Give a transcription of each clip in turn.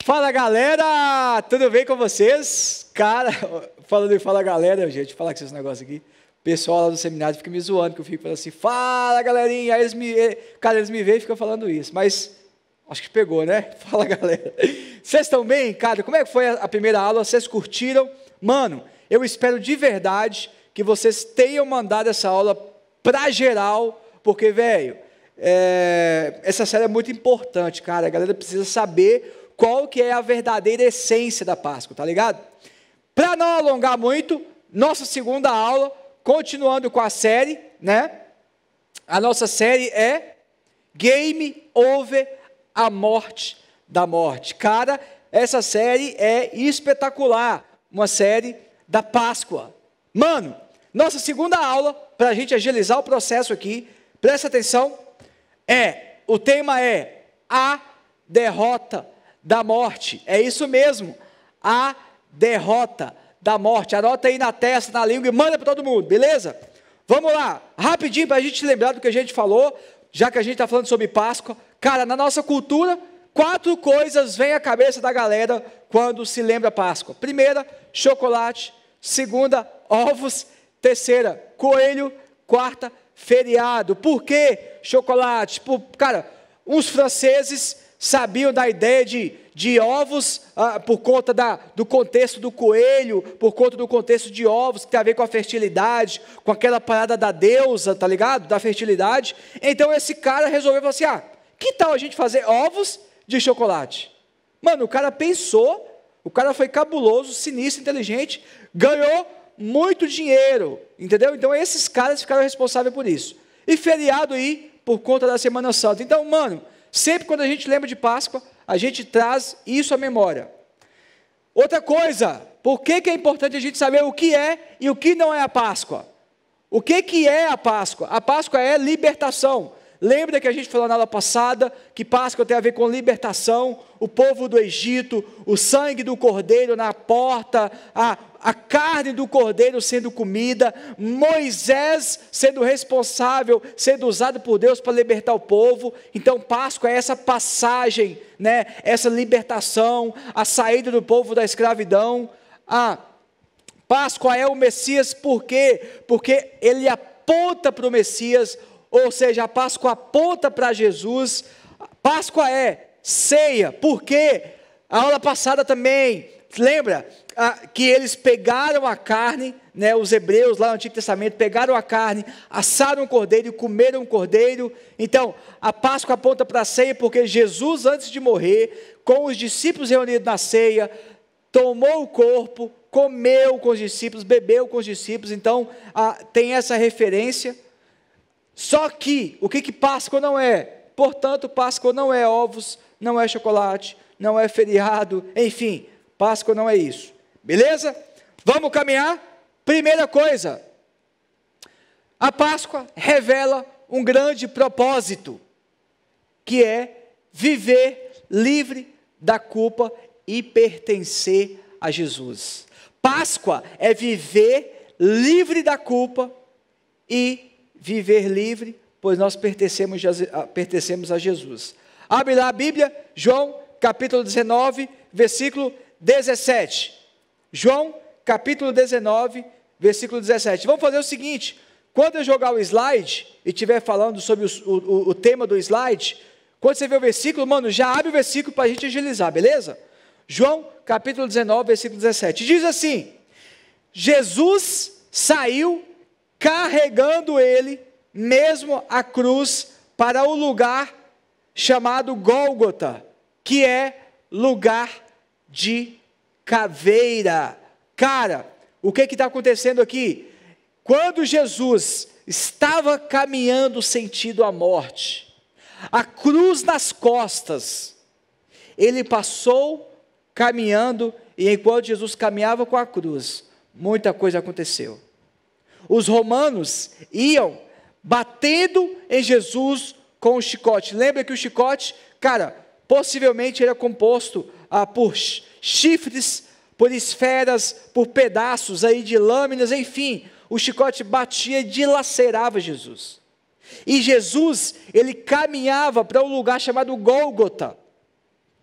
Fala galera, tudo bem com vocês? Cara, falando em fala galera, gente, vou falar com esses negócios aqui. O pessoal lá do seminário fica me zoando, que eu fico falando assim, fala galerinha, aí eles me veem e ficam falando isso, mas acho que pegou, né? Fala galera. Vocês estão bem, cara? Como é que foi a primeira aula? Vocês curtiram? Mano, eu espero de verdade que vocês tenham mandado essa aula pra geral, porque, velho, essa série é muito importante, cara. A galera precisa saber qual que é a verdadeira essência da Páscoa, tá ligado? Para não alongar muito, nossa segunda aula, continuando com a série, né? A nossa série é Game Over a Morte da Morte. Cara, essa série é espetacular, uma série da Páscoa. Mano, nossa segunda aula, para a gente agilizar o processo aqui, presta atenção, o tema é a derrota da morte. É isso mesmo, a derrota da morte. Anota aí na testa, na língua e manda para todo mundo, beleza? Vamos lá, rapidinho para a gente lembrar do que a gente falou, já que a gente está falando sobre Páscoa. Cara, na nossa cultura, 4 coisas vêm à cabeça da galera quando se lembra Páscoa. Primeira, chocolate. Segunda, ovos. Terceira, coelho. Quarta, feriado. Por que chocolate? Cara, os franceses sabiam da ideia de ovos por conta do contexto do coelho, por conta do contexto de ovos, que tem a ver com a fertilidade, com aquela parada da deusa, tá ligado? Da fertilidade. Então esse cara resolveu falar assim, que tal a gente fazer ovos de chocolate? Mano, o cara pensou, o cara foi cabuloso, sinistro, inteligente, ganhou muito dinheiro, entendeu? Então esses caras ficaram responsáveis por isso. E feriado aí, por conta da Semana Santa. Então, mano, sempre quando a gente lembra de Páscoa, a gente traz isso à memória. Outra coisa, por que é importante a gente saber o que é e o que não é a Páscoa? O que é a Páscoa? A Páscoa é libertação. Lembra que a gente falou na aula passada que Páscoa tem a ver com libertação, o povo do Egito, o sangue do cordeiro na porta, a carne do cordeiro sendo comida, Moisés sendo responsável, sendo usado por Deus para libertar o povo. Então Páscoa é essa passagem, né? Essa libertação, a saída do povo da escravidão. Páscoa é o Messias, por quê? Porque ele aponta para o Messias, ou seja, a Páscoa aponta para Jesus. Páscoa é ceia, porque a aula passada também, lembra que eles pegaram a carne, né, os hebreus lá no Antigo Testamento, pegaram a carne, assaram o cordeiro e comeram o cordeiro. Então, a Páscoa aponta para a ceia, porque Jesus, antes de morrer, com os discípulos reunidos na ceia, tomou o corpo, comeu com os discípulos, bebeu com os discípulos. Então, tem essa referência. Só que, o que Páscoa não é? Portanto, Páscoa não é ovos, não é chocolate, não é feriado, enfim, Páscoa não é isso. Beleza? Vamos caminhar? Primeira coisa, a Páscoa revela um grande propósito, que é viver livre da culpa e pertencer a Jesus. Páscoa é viver livre da culpa e viver livre, pois nós pertencemos a Jesus. Abre lá a Bíblia, João, capítulo 19, versículo 17. João, capítulo 19, versículo 17. Vamos fazer o seguinte, quando eu jogar o slide, e estiver falando sobre o tema do slide, quando você ver o versículo, mano, já abre o versículo para a gente agilizar, beleza? João, capítulo 19, versículo 17. Diz assim, Jesus saiu carregando ele mesmo a cruz para o lugar chamado Gólgota, que é lugar de caveira. Cara, o que está acontecendo aqui? Quando Jesus estava caminhando sentido à morte, a cruz nas costas, ele passou caminhando, e enquanto Jesus caminhava com a cruz, muita coisa aconteceu. Os romanos iam batendo em Jesus com o chicote. Lembra que o chicote, cara, possivelmente era composto por chifres, por esferas, por pedaços aí de lâminas, enfim, o chicote batia e dilacerava Jesus. E Jesus, ele caminhava para um lugar chamado Gólgota,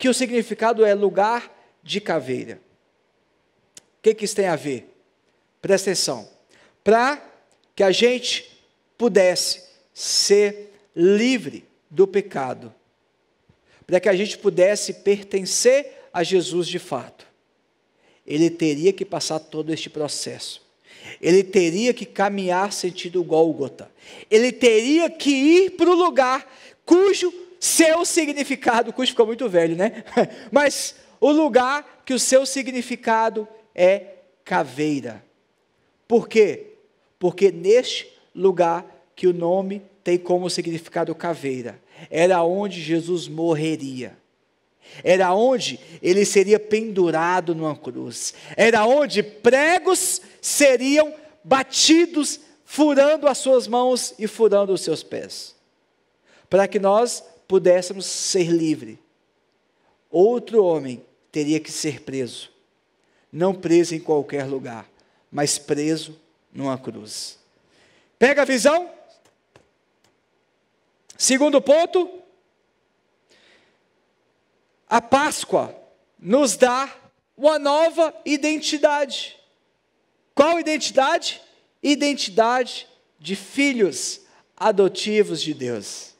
que o significado é lugar de caveira. O que isso tem a ver? Presta atenção. Para que a gente pudesse ser livre do pecado, para que a gente pudesse pertencer a Jesus de fato, ele teria que passar todo este processo. Ele teria que caminhar sentido Gólgota. Ele teria que ir para o lugar cujo seu significado, cujo ficou muito velho, né? Mas o lugar que o seu significado é caveira. Por quê? Porque neste lugar que o nome tem como significado caveira, era onde Jesus morreria. Era onde ele seria pendurado numa cruz. Era onde pregos seriam batidos, furando as suas mãos e furando os seus pés. Para que nós pudéssemos ser livres. Outro homem teria que ser preso. Não preso em qualquer lugar, mas preso numa cruz. Pega a visão? Segundo ponto, a Páscoa nos dá uma nova identidade. Qual identidade? Identidade de filhos adotivos de Deus.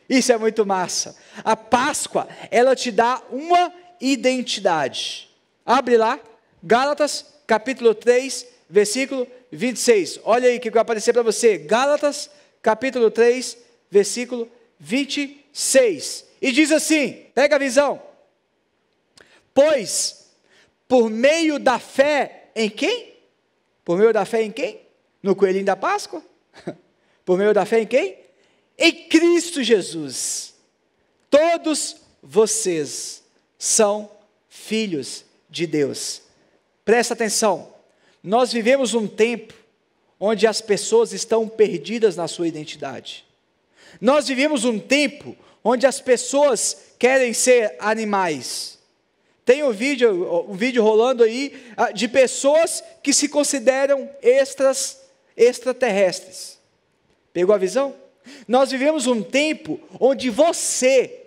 Isso é muito massa. A Páscoa, ela te dá uma identidade. Abre lá, Gálatas, capítulo 3, versículo 26. Olha aí que vai aparecer para você. Gálatas, capítulo 3, versículo 26. E diz assim, pega a visão. Pois, por meio da fé em quem? Por meio da fé em quem? No coelhinho da Páscoa? Por meio da fé em quem? Em Cristo Jesus. Todos vocês são filhos de Deus. Presta atenção. Nós vivemos um tempo onde as pessoas estão perdidas na sua identidade. Nós vivemos um tempo onde as pessoas querem ser animais. Tem um vídeo rolando aí de pessoas que se consideram extraterrestres. Pegou a visão? Nós vivemos um tempo onde você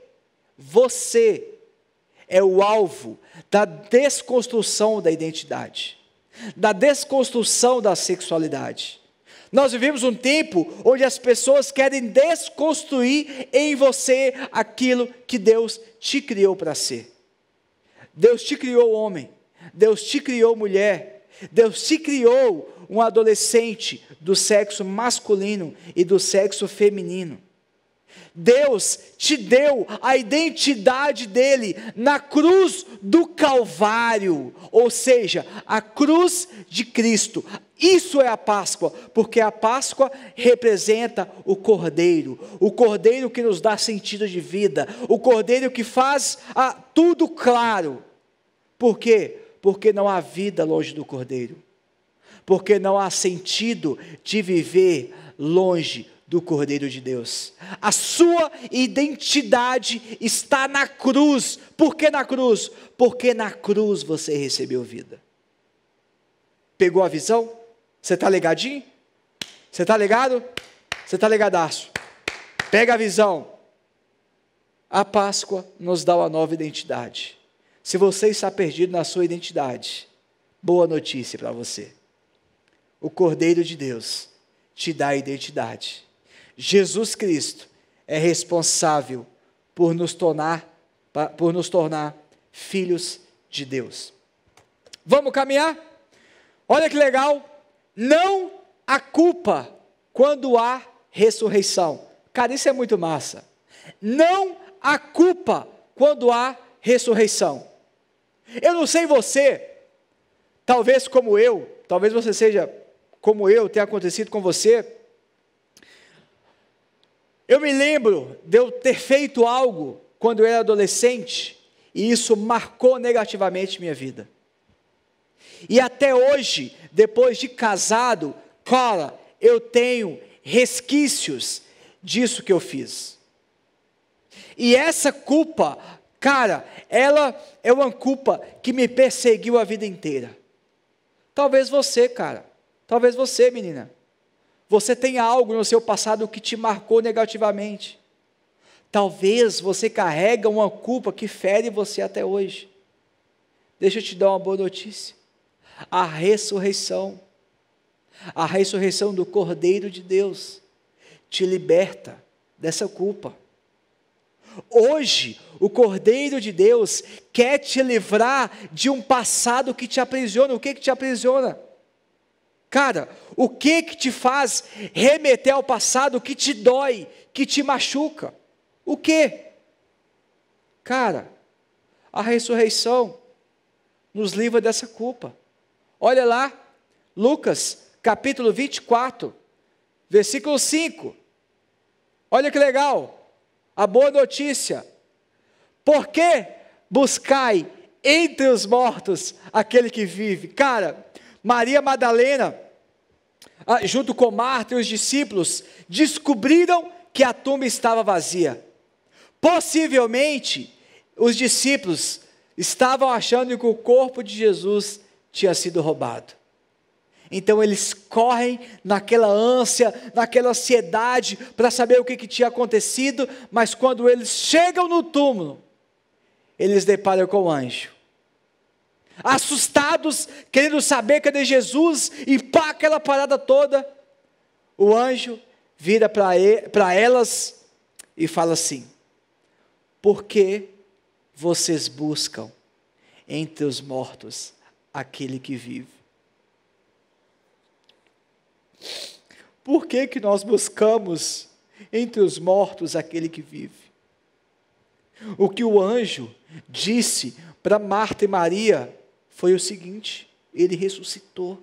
é o alvo da desconstrução da identidade, da desconstrução da sexualidade. Nós vivemos um tempo onde as pessoas querem desconstruir em você aquilo que Deus te criou para ser. Deus te criou homem, Deus te criou mulher, Deus te criou um adolescente do sexo masculino e do sexo feminino. Deus te deu a identidade dele na cruz do Calvário, ou seja, a cruz de Cristo. Isso é a Páscoa, porque a Páscoa representa o Cordeiro que nos dá sentido de vida, o Cordeiro que faz tudo claro. Por quê? Porque não há vida longe do Cordeiro, porque não há sentido de viver longe do Cordeiro de Deus. A sua identidade está na cruz. Por que na cruz? Porque na cruz você recebeu vida. Pegou a visão? Você está ligadinho? Você está ligado? Você está ligadaço? Pega a visão. A Páscoa nos dá uma nova identidade. Se você está perdido na sua identidade, boa notícia para você. O Cordeiro de Deus te dá a identidade. Jesus Cristo é responsável por nos tornar filhos de Deus. Vamos caminhar? Olha que legal. Não há culpa quando há ressurreição. Cara, isso é muito massa. Não há culpa quando há ressurreição. Eu não sei você, talvez como eu, talvez você seja como eu, tenha acontecido com você. Eu me lembro de eu ter feito algo quando eu era adolescente, e isso marcou negativamente minha vida. E até hoje, depois de casado, cara, eu tenho resquícios disso que eu fiz. E essa culpa, cara, ela é uma culpa que me perseguiu a vida inteira. Talvez você, cara, talvez você, menina, você tenha algo no seu passado que te marcou negativamente. Talvez você carrega uma culpa que fere você até hoje. Deixa eu te dar uma boa notícia. A ressurreição do Cordeiro de Deus te liberta dessa culpa. Hoje, o Cordeiro de Deus quer te livrar de um passado que te aprisiona. O que te aprisiona? Cara, o que te faz remeter ao passado que te dói, que te machuca? O que? Cara, a ressurreição nos livra dessa culpa. Olha lá, Lucas, capítulo 24, versículo 5. Olha que legal. A boa notícia: porque buscai entre os mortos aquele que vive. Cara, Maria Madalena, junto com Marta e os discípulos, descobriram que a tumba estava vazia. Possivelmente, os discípulos estavam achando que o corpo de Jesus tinha sido roubado. Então eles correm naquela ânsia, naquela ansiedade para saber o que tinha acontecido, mas quando eles chegam no túmulo, eles deparam com o anjo. Assustados, querendo saber cadê Jesus, e pá, aquela parada toda, o anjo vira para elas e fala assim: por que vocês buscam entre os mortos aquele que vive? Por que nós buscamos entre os mortos aquele que vive? O que o anjo disse para Marta e Maria foi o seguinte: ele ressuscitou,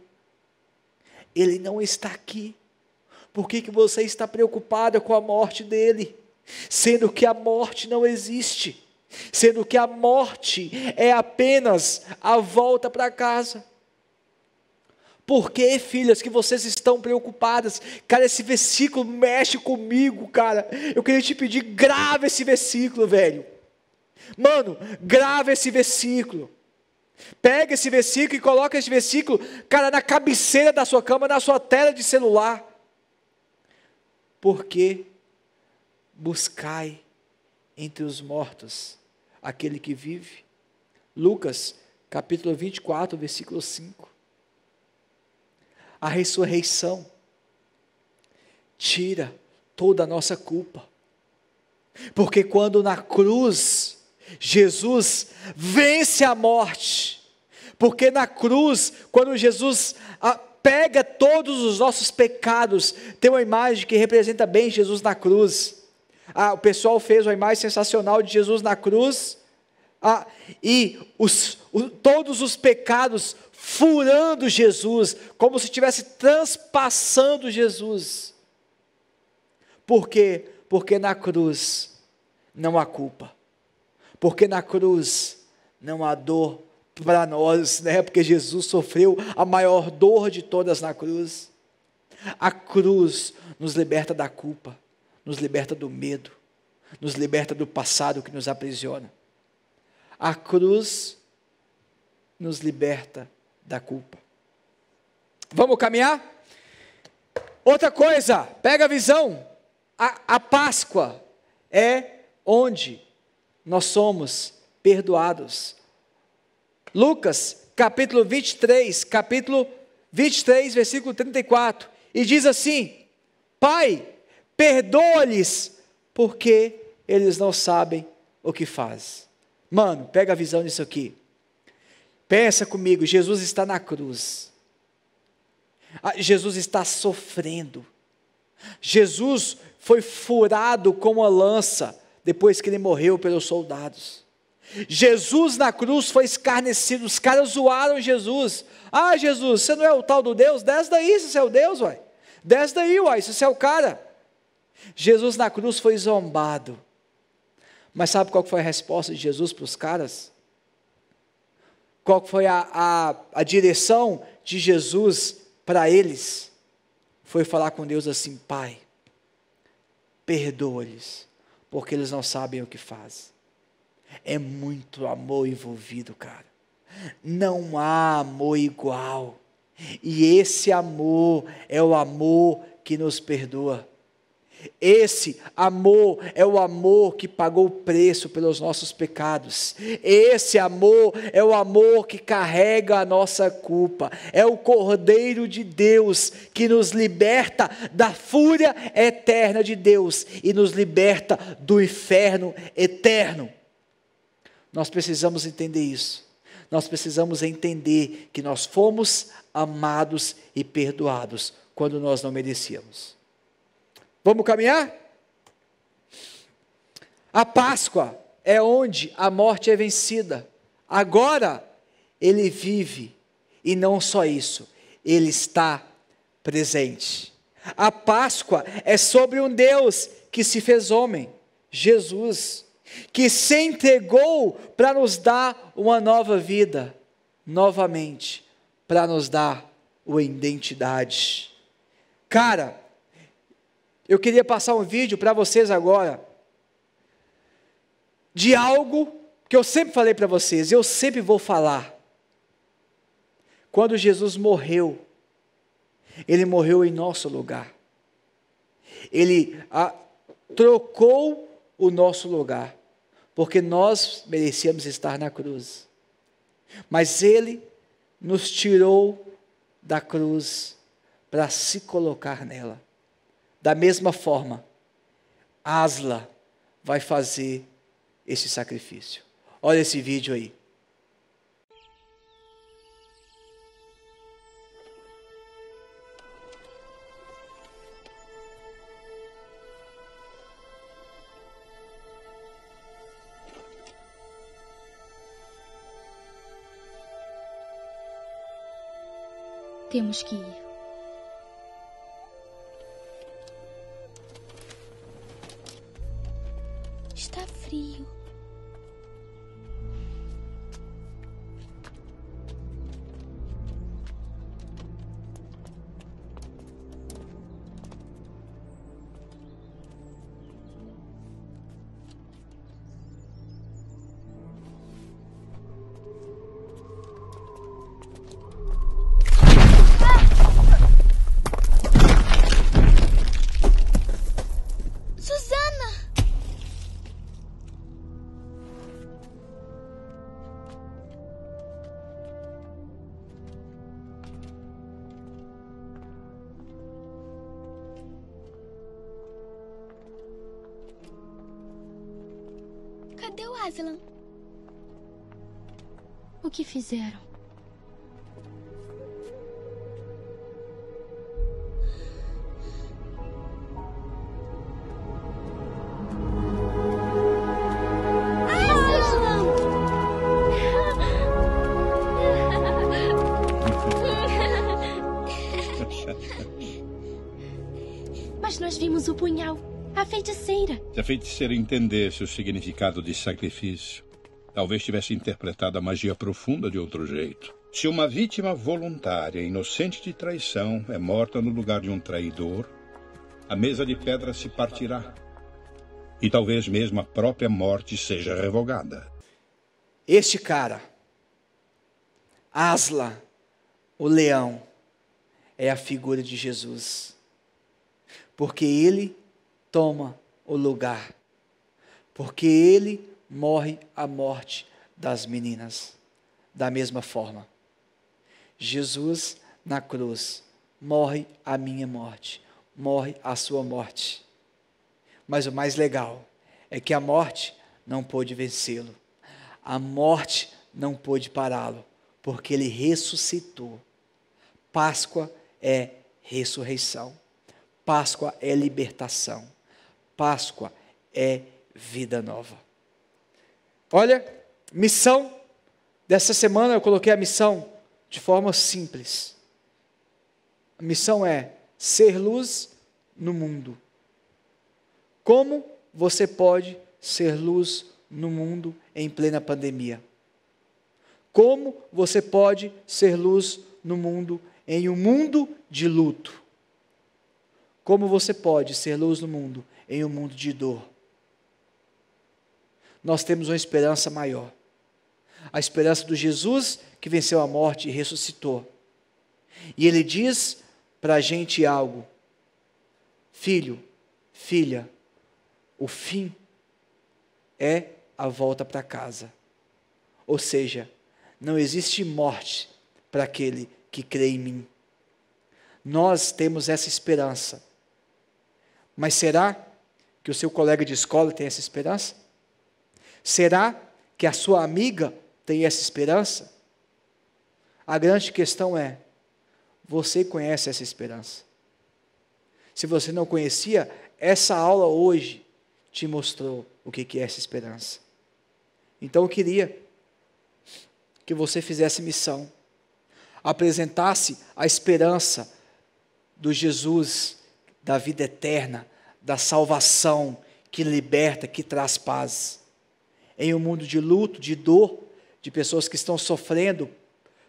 ele não está aqui. Por que você está preocupada com a morte dele? Sendo que a morte não existe, sendo que a morte é apenas a volta para casa. Por que, filhas, que vocês estão preocupadas? Cara, esse versículo mexe comigo, cara. Eu queria te pedir, grava esse versículo, velho. Mano, grava esse versículo. Pega esse versículo e coloca esse versículo, cara, na cabeceira da sua cama, na sua tela de celular. Porque buscai entre os mortos aquele que vive. Lucas, capítulo 24, versículo 5. A ressurreição tira toda a nossa culpa, porque quando na cruz Jesus vence a morte, porque na cruz, quando Jesus pega todos os nossos pecados, tem uma imagem que representa bem Jesus na cruz. O pessoal fez uma imagem sensacional de Jesus na cruz, e todos os pecados furando Jesus, como se estivesse transpassando Jesus. Por quê? Porque na cruz não há culpa, porque na cruz não há dor para nós, né? Porque Jesus sofreu a maior dor de todas na cruz. A cruz nos liberta da culpa, nos liberta do medo, nos liberta do passado que nos aprisiona. A cruz nos liberta da culpa. Vamos caminhar? Outra coisa, pega a visão. A Páscoa é onde nós somos perdoados. Lucas, capítulo 23, versículo 34, e diz assim: Pai, perdoa-lhes, porque eles não sabem o que fazem. Mano, pega a visão disso aqui. Pensa comigo, Jesus está na cruz. Jesus está sofrendo. Jesus foi furado com uma lança depois que ele morreu pelos soldados. Jesus na cruz foi escarnecido, os caras zoaram Jesus. Jesus, você não é o tal do Deus? Desce daí, se você é o Deus, uai. Desce daí, uai, se você é o cara. Jesus na cruz foi zombado. Mas sabe qual foi a resposta de Jesus para os caras? Qual foi a direção de Jesus para eles? Foi falar com Deus assim: Pai, perdoa-lhes, porque eles não sabem o que fazem. É muito amor envolvido, cara. Não há amor igual. E esse amor é o amor que nos perdoa. Esse amor é o amor que pagou o preço pelos nossos pecados. Esse amor é o amor que carrega a nossa culpa. É o Cordeiro de Deus que nos liberta da fúria eterna de Deus e nos liberta do inferno eterno. Nós precisamos entender isso. Nós precisamos entender que nós fomos amados e perdoados quando nós não merecíamos. Vamos caminhar? A Páscoa é onde a morte é vencida. Agora ele vive, e não só isso, ele está presente. A Páscoa é sobre um Deus que se fez homem, Jesus, que se entregou para nos dar uma nova vida, novamente, para nos dar uma identidade. Cara, eu queria passar um vídeo para vocês agora, de algo que eu sempre falei para vocês, eu sempre vou falar. Quando Jesus morreu, ele morreu em nosso lugar. Ele trocou o nosso lugar, porque nós merecíamos estar na cruz. Mas ele nos tirou da cruz para se colocar nela. Da mesma forma, Asla vai fazer esse sacrifício. Olha esse vídeo aí. Temos que ir. Está frio. Cadê o Aslan? O que fizeram? Mas nós vimos o punhal. A feiticeira. Se a feiticeira entendesse o significado de sacrifício, talvez tivesse interpretado a magia profunda de outro jeito. Se uma vítima voluntária, inocente de traição, é morta no lugar de um traidor, a mesa de pedra se partirá. E talvez mesmo a própria morte seja revogada. Este cara, Asla, o leão, é a figura de Jesus. Porque ele toma o lugar, porque ele morre a morte das meninas. Da mesma forma, Jesus na cruz morre a minha morte, morre a sua morte. Mas o mais legal é que a morte não pôde vencê-lo, a morte não pôde pará-lo, porque ele ressuscitou. Páscoa é ressurreição, Páscoa é libertação, Páscoa é vida nova. Olha, missão dessa semana, eu coloquei a missão de forma simples. A missão é ser luz no mundo. Como você pode ser luz no mundo em plena pandemia? Como você pode ser luz no mundo em um mundo de luto? Como você pode ser luz no mundo em um mundo de dor? Nós temos uma esperança maior. A esperança do Jesus que venceu a morte e ressuscitou. E ele diz para a gente algo: filho, filha, o fim é a volta para casa. Ou seja, não existe morte para aquele que crê em mim. Nós temos essa esperança. Mas será que o seu colega de escola tem essa esperança? Será que a sua amiga tem essa esperança? A grande questão é, você conhece essa esperança? Se você não conhecia, essa aula hoje te mostrou o que é essa esperança. Então eu queria que você fizesse missão, apresentasse a esperança do Jesus, da vida eterna, da salvação que liberta, que traz paz. Em um mundo de luto, de dor, de pessoas que estão sofrendo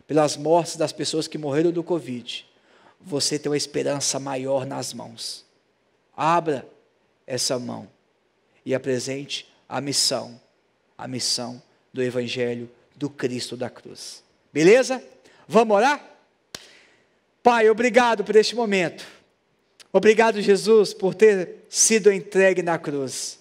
pelas mortes das pessoas que morreram do Covid, você tem uma esperança maior nas mãos. Abra essa mão e apresente a missão do Evangelho do Cristo da cruz. Beleza? Vamos orar? Pai, obrigado por este momento. Obrigado, Jesus, por ter sido entregue na cruz.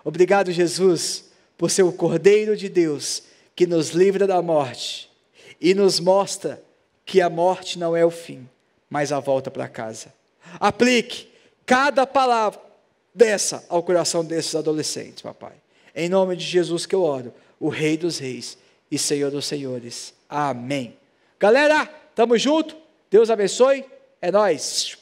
Obrigado, Jesus, por ser o Cordeiro de Deus que nos livra da morte e nos mostra que a morte não é o fim, mas a volta para casa. Aplique cada palavra dessa ao coração desses adolescentes, papai. Em nome de Jesus que eu oro, o Rei dos Reis e Senhor dos Senhores. Amém. Galera, tamo junto. Deus abençoe. É nóis.